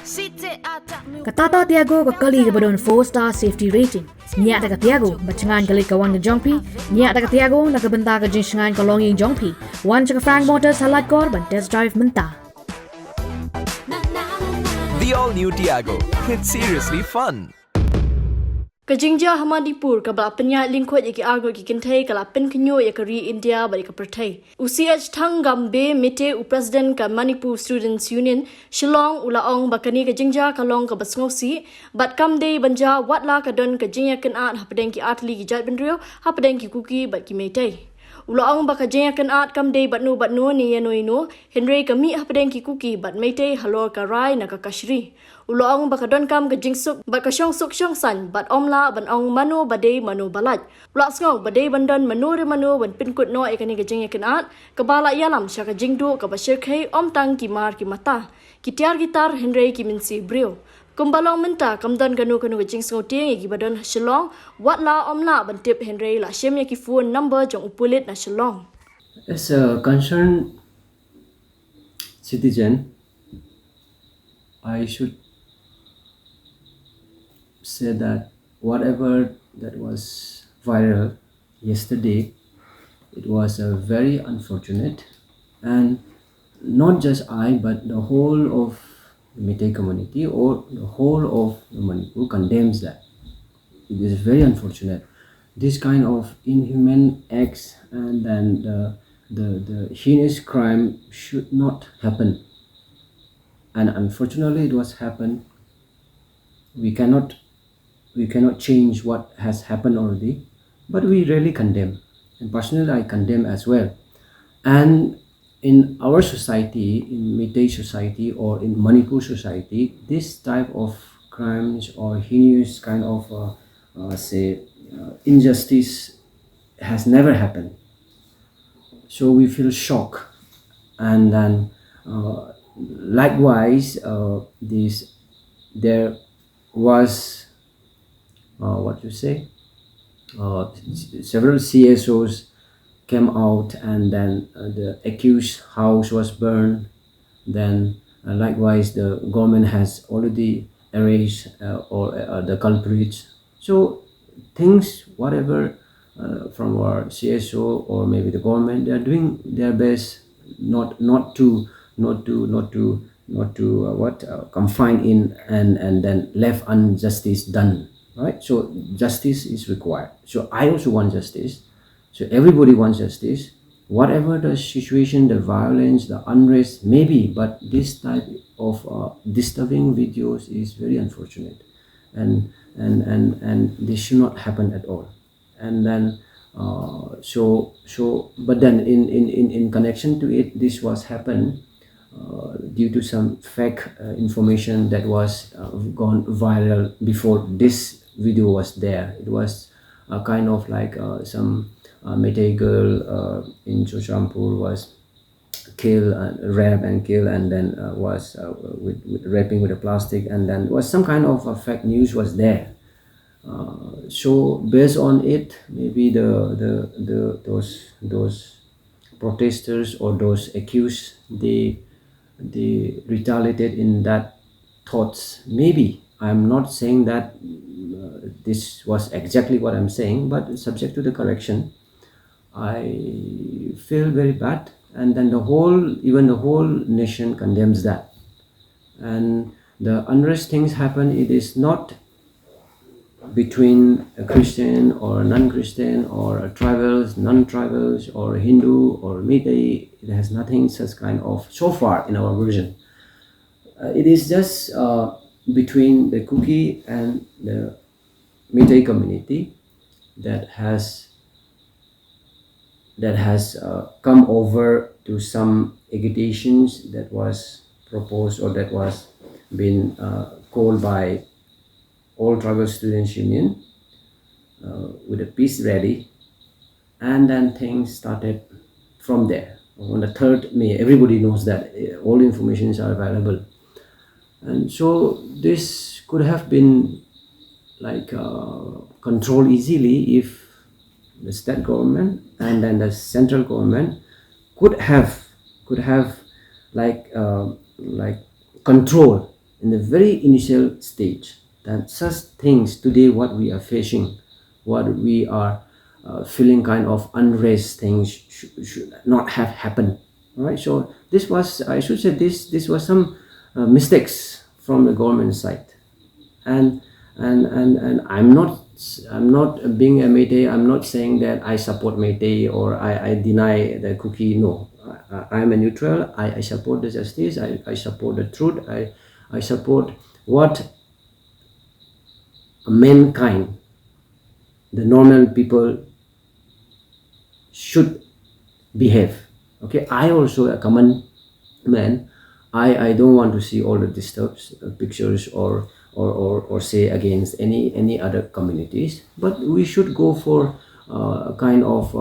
Katata Tiago Kakali Gabadon 4-star safety rating. Nya Taka Tiago, Bachangan Galikawan Jongpi, Nya Taka Tiago, Nakabantaka Jinshangan Kalongi Jongpi, One Chaka Frank Motors Halat Korban Test Drive Menta. The all-new Tiago. It's seriously fun. Jingjia Manipur kabla penya Lyngkhuit yaki argo ki kintai kala pen kinyo yakari India bari ka prathai. UCH thangam be mite u president ka Manipur Students Union Shillong ulaong bakani ka Jingjia kalong ka basngosi bat kam day banja watla ka don ka Jingjia kan at hapadeng ki atli ki jat benrio hapadeng ki kuki bat ki mete. Ulaong baka Jingjia kan at kam day bat no ni yano Henry ka mi hapadeng ki kuki bat mete halor ka rai na ka kashri. Ulaong baka don kam ka jingsuk bat ka syong suk syong san bat omla ban ong mano bade mano balat. Ulak ngau bade bandon mano re mano ban pinkut no ekani ka Jingjia kan at ka bala yalam sya ka jingdo ka bashir khai om tang ki mar ki mata. Ki tiar gitar Henry ki minsi brio. Kumbalong menta kamdan kanu ka jingsngo tiang ki badon Shillong wat la omla ban tip Henry la syem ki phone number jong upulit na Shillong. As a concerned citizen, I should say that whatever that was viral yesterday, it was very unfortunate, and not just I but the whole of the Meitei community or the whole of the Manipur condemns that. It is very unfortunate. This kind of inhuman acts and then the heinous crime should not happen. And unfortunately it was happened. We cannot change what has happened already, but we really condemn. And personally I condemn as well. And in our society, in Meitei society or in Manipur society, this type of crimes or heinous kind of injustice has never happened. So we feel shocked, and then likewise there was several CSOs came out, and then the accused house was burned. Then likewise the government has already arrested the culprits. So things, whatever from our CSO or maybe the government, they are doing their best not to confine in and then left injustice done, right? So justice is required. So I also want justice. So everybody wants justice. Whatever the situation, the violence, the unrest, maybe, but this type of disturbing videos is very unfortunate, and this should not happen at all. And then but then in connection to it, this was happened due to some fake information that was gone viral before this video was there. It was kind of like some Meitei girl in Chochampur was killed, raped and killed, and then was with wrapping with a plastic, and then was some kind of fake news was there. So based on it, maybe those protesters or those accused, they retaliated in that thoughts. Maybe I'm not saying that this was exactly what I'm saying, but subject to the correction. I feel very bad, and then even the whole nation condemns that. And the unrest things happen, it is not between a Christian or a non-Christian or a tribals, non-tribals, or a Hindu or Meitei. It has nothing such kind of, so far in our version. It is just between the Kuki and the Meitei community that has come over to some agitations that was proposed or that was been called by all tribal students union with a peace rally, and then things started from there. On the 3rd May, everybody knows that all informations are available, and so this could have been like controlled easily if the state government and then the central government could have like control in the very initial stage, that such things today, what we are facing, what we are feeling kind of unrest things should not have happened. All right, so this was, I should say, this was some mistakes from the government side. And I'm not being a Meitei. I'm not saying that I support Meitei or I deny the cookie. No, I'm a neutral. I support the justice. I support the truth. I support what mankind, the normal people, should behave. Okay, I also a common man. I don't want to see all the disturbed pictures or say against any other communities, but we should go for kind of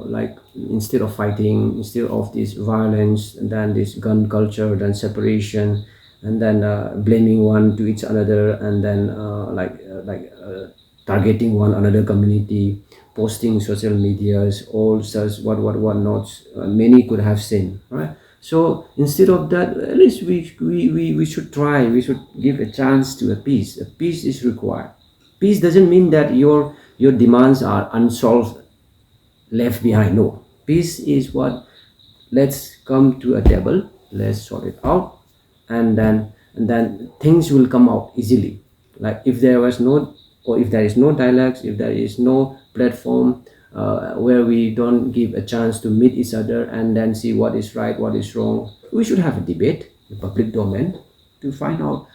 like, instead of fighting, instead of this violence, and then this gun culture, then separation, and then blaming one to each another, and then targeting one another community, posting social medias, all such what not, many could have seen, right? So instead of that, at least we should try, we should give a chance to a peace. A peace is required. Peace doesn't mean that your demands are unsolved, left behind. No, peace is what, let's come to a table, let's sort it out, and then things will come out easily. Like if there was no, or if there is no dialogues, if there is no platform where we don't give a chance to meet each other and then see what is right, what is wrong, we should have a debate, the public domain, to find out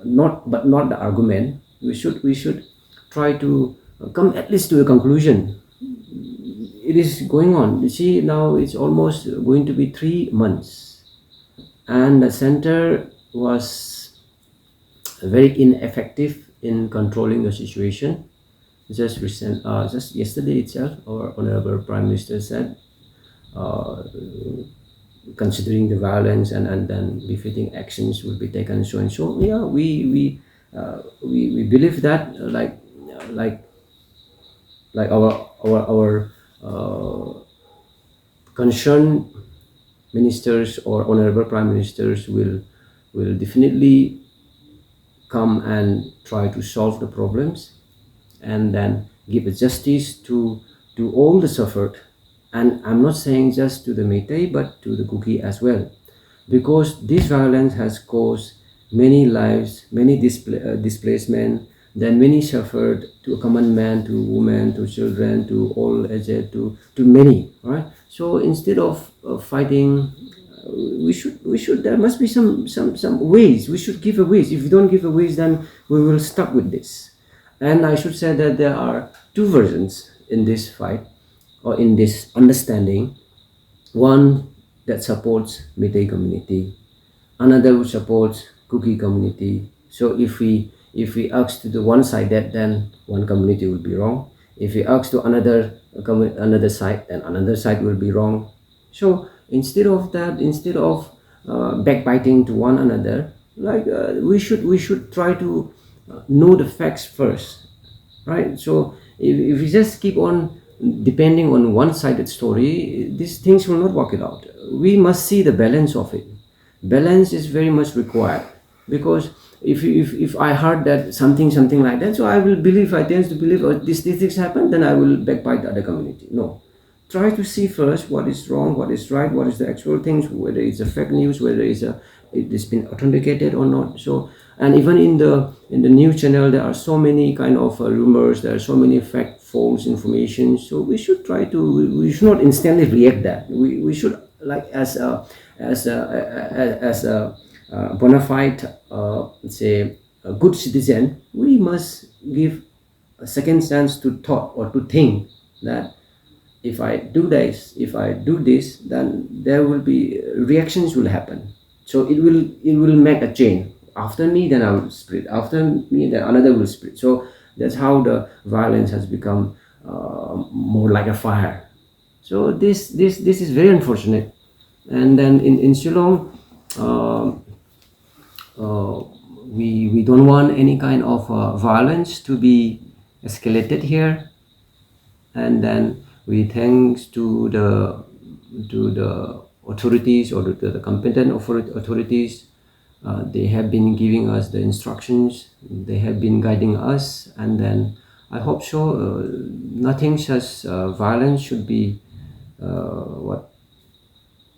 not the argument. We should try to come at least to a conclusion. It is going on. You see, now it's almost going to be 3 months, and the center was very ineffective in controlling the situation. Just yesterday itself, our honorable prime minister said, considering the violence and then befitting actions will be taken, so and so. Yeah, we believe that, like our concerned ministers or honorable prime ministers will definitely come and try to solve the problems, and then give a justice to all the suffered. And I'm not saying just to the Meitei, but to the Kuki as well, because this violence has caused many lives, many displacement, then many suffered, to a common man, to women, to children, to all aged, to many, right? So instead of fighting, we should there must be some ways. We should give a ways. If we don't give a ways, then we will stuck with this. And I should say that there are two versions in this fight, or in this understanding. One that supports Meitei community, another who supports Kuki community. So if we ask to the one side, that then one community will be wrong. If we ask to another side, then another side will be wrong. So instead of that, instead of backbiting to one another, we should try to know the facts first, right? So if we just keep on depending on one-sided story, these things will not work it out. We must see the balance of it. Balance is very much required, because if I heard that something like that, so I will believe, I tend to believe, oh, these things happen, then I will backbite the other community. No, try to see first what is wrong, what is right, what is the actual things, whether it's a fake news, whether it has been authenticated or not. So, and even in the news channel, there are so many kind of rumors, there are so many false information. So we should try to, we should not instantly react that. We should, like, as a bona fide, say, a good citizen, we must give a second chance to thought, or to think that if I do this, then there will be reactions will happen. So it will make a chain. After me, then I will spread. After me, then another will spread. So that's how the violence has become more like a fire. So this is very unfortunate. And then in Shillong, we don't want any kind of violence to be escalated here. And then we thanks to the authorities, or to the competent authorities, They have been giving us the instructions, they have been guiding us, and then I hope so. Nothing such violence should be what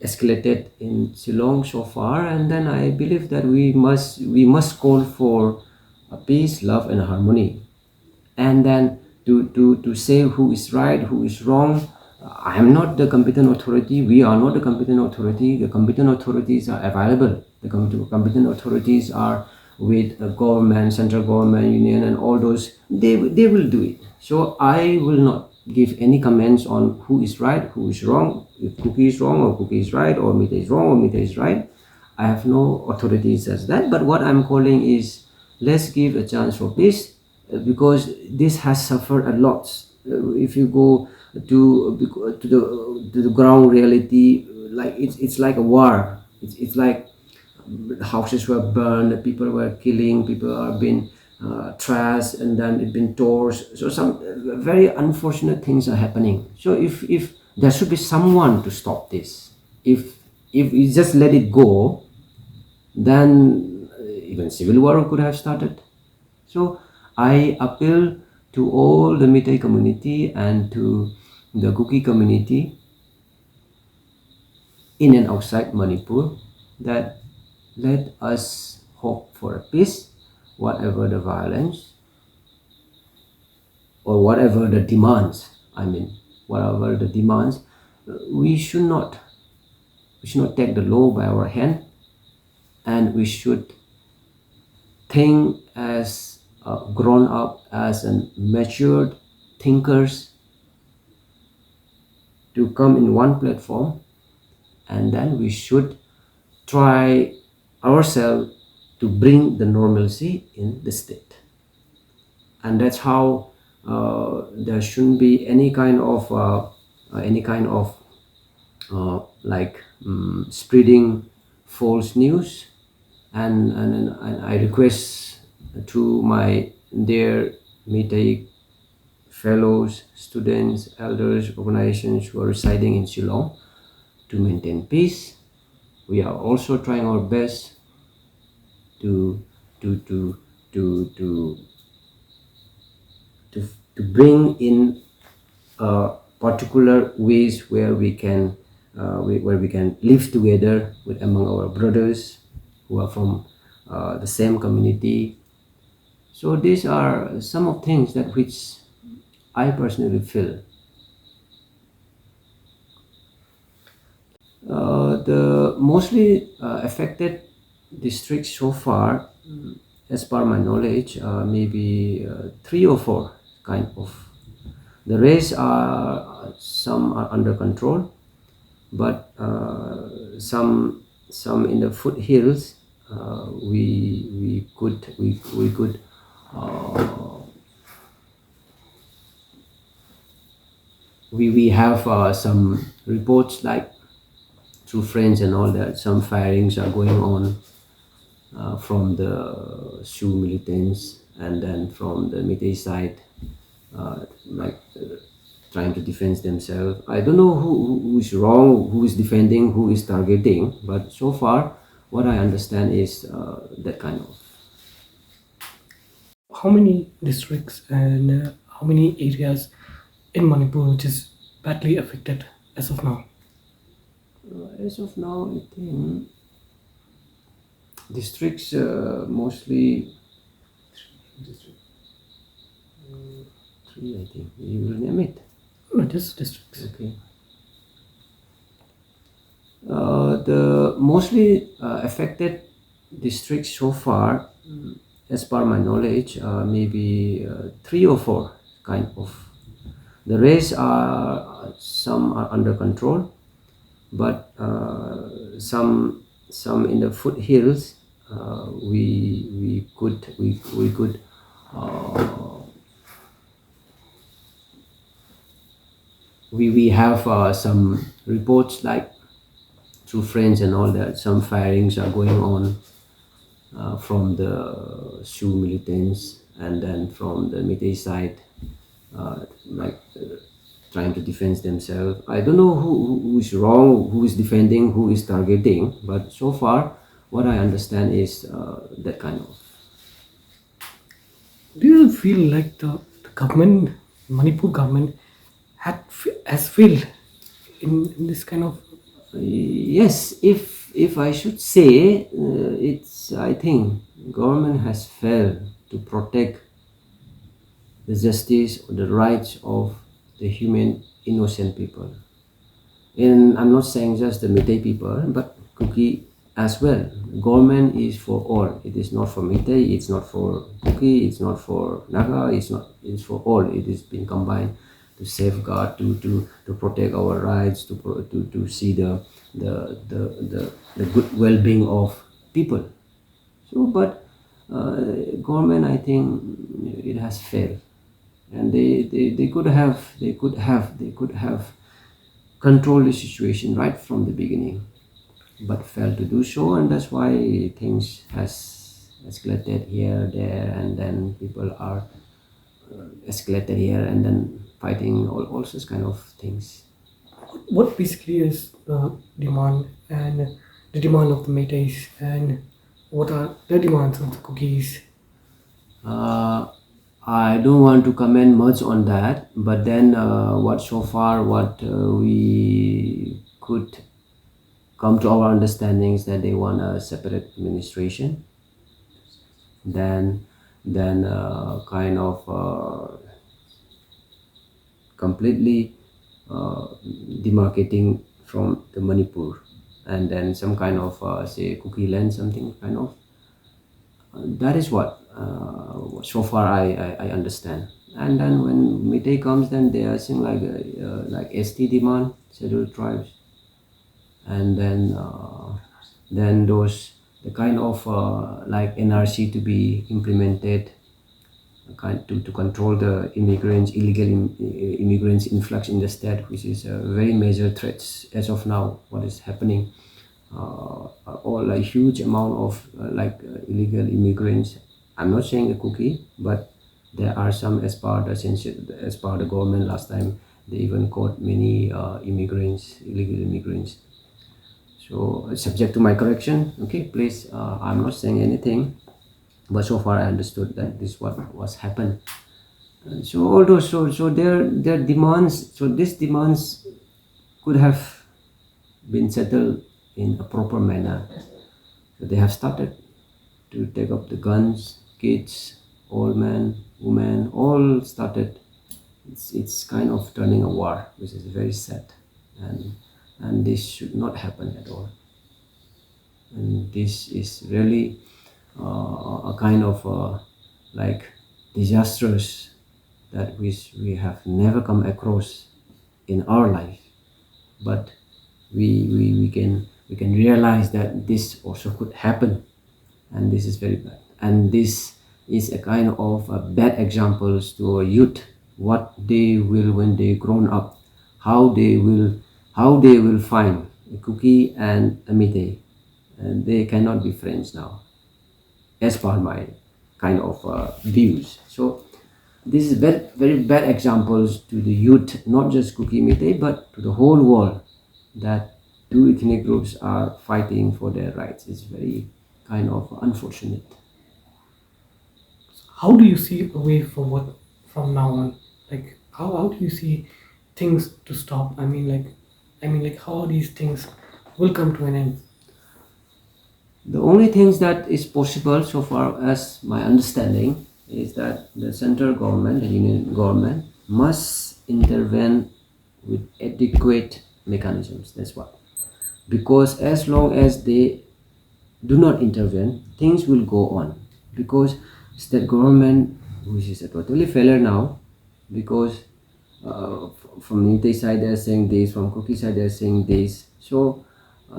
escalated in Shillong so far, and then I believe that we must call for peace, love, and harmony, and then to say who is right, who is wrong. I am not the competent authority. We are not the competent authority. The competent authorities are available. The competent authorities are with the government, central government, union, and all those. They will do it. So I will not give any comments on who is right, who is wrong. If cookie is wrong or cookie is right, or meat is wrong or meat is right. I have no authority as that. But what I'm calling is, let's give a chance for peace, because this has suffered a lot. If you go to the ground reality, like it's like a war. It's like houses were burned, people were killing, people are being trashed, and then it been torn. So some very unfortunate things are happening. So if there should be someone to stop this, if we just let it go, then even civil war could have started. So I appeal to all the Meitei community and to the Kuki community in and outside Manipur that let us hope for a peace, whatever the violence or whatever the demands. Whatever the demands, we should not take the law by our hand, and we should think as grown up, as an matured thinkers, to come in one platform, and then we should try ourselves to bring the normalcy in the state. And that's how there shouldn't be any kind of spreading false news. And I request to my dear Meitei fellows, students, elders, organizations who are residing in Shillong to maintain peace. We are also trying our best to bring in particular ways where we can live together with among our brothers who are from the same community. So these are some of things that which I personally feel. The mostly affected districts so far, as per my knowledge, maybe 3 or 4 kind of. The rest are, some are under control, but some in the foothills, we could we have some reports, like through friends and all, that some firings are going on from the Shu militants, and then from the Meitei side, trying to defend themselves. I don't know who is wrong, who is defending, who is targeting, but so far what I understand is that kind of. How many districts and how many areas in Manipur which is badly affected as of now? As of now, I think districts mostly 3. I think you will name it. No, just districts. Okay. The mostly affected districts so far, as per my knowledge, maybe 3 or 4 kind of. The rest are, some are under control, but some in the foothills, we could we have some reports, like through friends and all, that some firings are going on from the Shu militants, and then from the Meitei side, trying to defend themselves. I don't know who is wrong, who is defending, who is targeting, but so far what I understand is that kind of. Do you feel like the government, Manipur government, has failed in this kind of? Yes, if I should say, it's I think government has failed to protect the justice or the rights of the human innocent people. And I'm not saying just the Meitei people, but Kuki as well. Government is for all. It is not for Meitei, it's not for Kuki, it's not for Naga, it's for all. It is being combined to safeguard, to protect our rights, to see the good well-being of people. So, but government, I think it has failed, and they could have control the situation right from the beginning, but failed to do so, and that's why things has escalated here, there, and then people are escalated here, and then fighting all sorts kind of things. What basically is the demand and the demand of the Meiteis, and what are the demands of the cookies? I don't want to comment much on that, but then what we could come to our understandings that they want a separate administration, then kind of completely demarcating from the Manipur, and then some kind of say cookie land, something kind of. That is what so far I understand. And then when Meitei comes, then they are saying like ST demand, scheduled tribes, and then those the kind of like NRC to be implemented, to control the immigrants influx in the state, which is a very major threats as of now. What is happening? All a huge amount of illegal immigrants. I'm not saying a cookie, but there are some as part of the government. Last time they even caught many illegal immigrants. So subject to my correction, okay, please. I'm not saying anything, but so far I understood that this what was happened. And so all those, so their demands. So these demands could have been settled in a proper manner. So they have started to take up the guns, kids, old men, women, all started. It's kind of turning a war, which is very sad, and this should not happen at all. And this is really a kind of like disastrous that we have never come across in our life, but we can realize that this also could happen, and this is very bad, and this is a kind of bad examples to our youth, what they will when they grown up, how they will find a cookie and a Meitei, and they cannot be friends now, as per my kind of views. So this is very, very bad examples to the youth, not just Kuki Meitei, but to the whole world, that two ethnic groups are fighting for their rights. It's very kind of unfortunate. How do you see a way forward from now on? Like how do you see things to stop? I mean like how these things will come to an end? The only things that is possible so far as my understanding is that the central government, the union government, must intervene with adequate mechanisms. That's what. Because as long as they do not intervene, things will go on. Because state government, which is a totally failure now, because from Meitei side they're saying this, from Kuki side they're saying this. So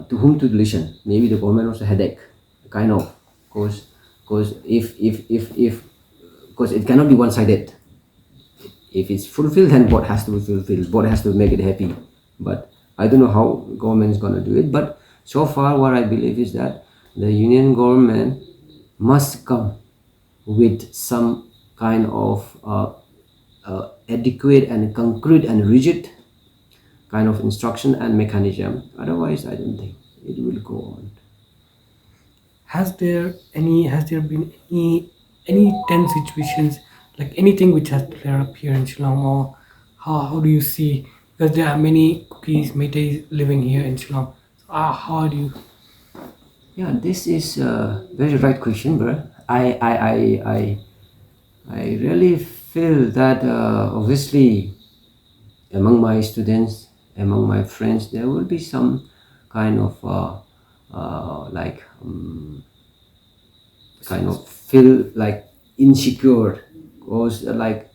to whom to listen? Maybe the government also headache, kind of, because if because it cannot be one-sided. If it's fulfilled, then board has to be fulfilled. Board has to make it happy. But I don't know how government is gonna do it. But so far, what I believe is that the union government must come with some kind of adequate and concrete and rigid kind of instruction and mechanism. Otherwise, I don't think it will go on. has there been any tense situations, like anything which has flared up here in Shillong, or how do you see, because there are many cookies Meiteis living here in Shillong, so how do you? Yeah, this is a very right question, bro. I really feel that obviously among my students, among my friends, there will be some kind of like kind of feel like insecure, because like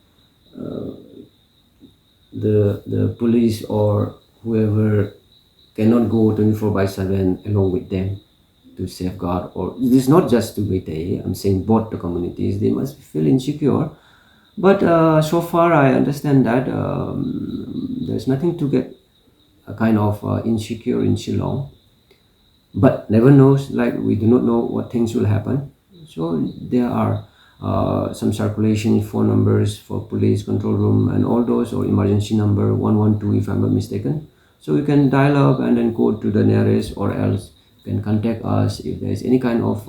the police or whoever cannot go 24 by 7 along with them to safeguard. Or it is not just to Meitei, I'm saying both the communities, they must feel insecure. But so far I understand that there's nothing to get a kind of insecure in Shillong, but never knows, like we do not know what things will happen. So there are some circulation phone numbers for police control room and all those, or emergency number 112 if I'm not mistaken. So you can dial up and then go to the nearest, or else you can contact us if there is any kind of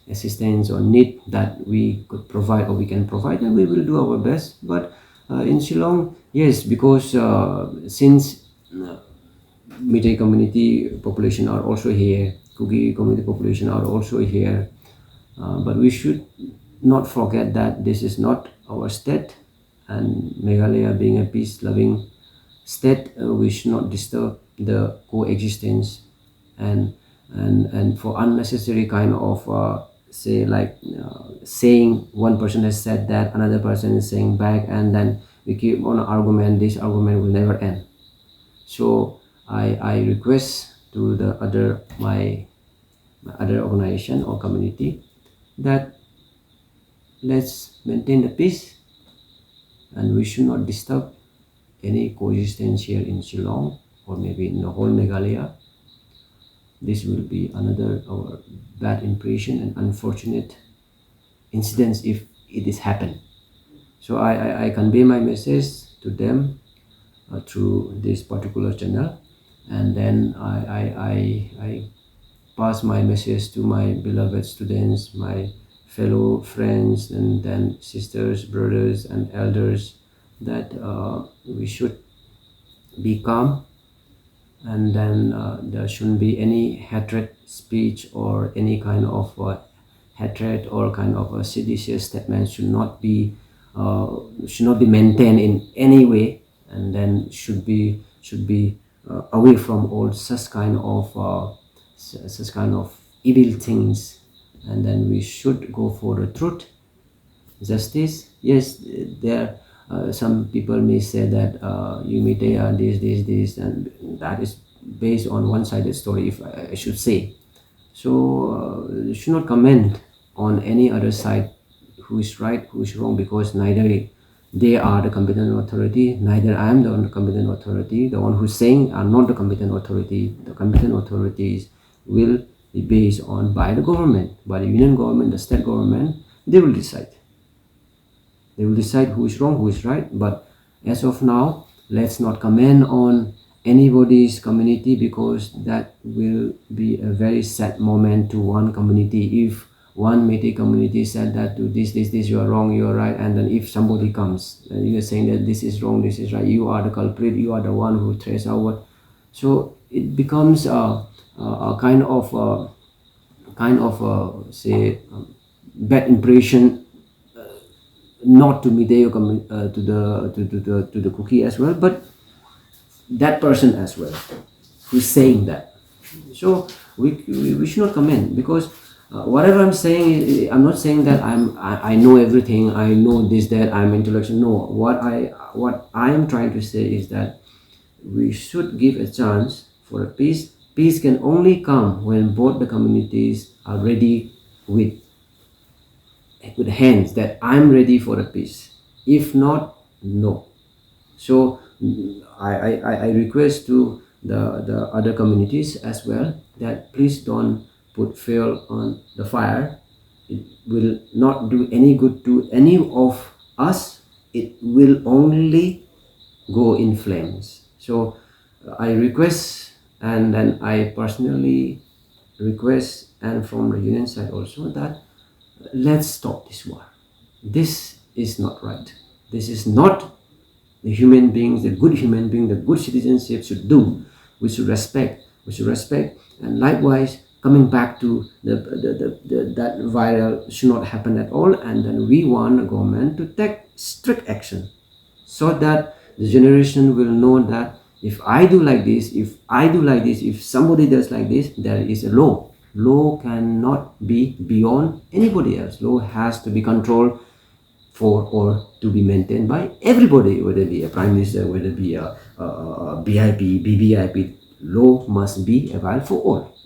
assistance or need that we could provide or we can provide, and we will do our best. But in Shillong, yes, because since Meitei community population are also here, Kuki community population are also here. But we should not forget that this is not our state, and Meghalaya being a peace-loving state, we should not disturb the coexistence, and for unnecessary kind of say like saying one person has said that, another person is saying back, and then we keep on argument. This argument will never end. So I request to the other my other organization or community that let's maintain the peace, and we should not disturb any coexistence here in Shillong, or maybe in the whole Meghalaya. This will be another our bad impression and unfortunate incidents if it is happened. So I convey my message to them through this particular channel, and then I pass my message to my beloved students, my fellow friends, and then sisters, brothers, and elders, that we should be calm, and then there shouldn't be any hatred speech, or any kind of hatred or kind of a seditious statement should not be maintained in any way, and then should be away from all such kind of evil things, and then we should go for the truth, justice. Yes, there some people may say that you may say this, and that is based on one-sided story, if I should say. So you should not comment on any other side, who is right, who is wrong, because neither they are the competent authority, neither I am the competent authority. The one who's saying are not the competent authority. The competent authorities will be based on by the government, by the union government, the state government. They will decide. They will decide who is wrong, who is right. But as of now, let's not comment on anybody's community, because that will be a very sad moment to one community. If one Meitei community said that to this, you are wrong, you are right, and then if somebody comes and you are saying that this is wrong, this is right, you are the culprit, you are the one who throws out. So it becomes a kind of say bad impression, not to Meitei to the cookie as well, but that person as well who's saying that. So we should not comment, because whatever I'm saying, I'm not saying that I know everything, I know this, that I'm intellectual. No, what I am trying to say is that we should give a chance for a peace. Peace can only come when both the communities are ready with hands, that I'm ready for a peace. If not, no. So I request to the other communities as well, that please don't put fuel on the fire. It will not do any good to any of us. It will only go in flames. So I request, and then I personally request and from the union side also that let's stop this war. This is not right. This is not the human beings, the good human being, the good citizenship should do. We should respect. We should respect. And likewise, coming back to that viral should not happen at all. And then we want the government to take strict action so that the generation will know that if I do like this, if somebody does like this, there is a law. Law cannot be beyond anybody else. Law has to be controlled for or to be maintained by everybody, whether it be a prime minister, whether it be a BIP, BBIP. Law must be available for all.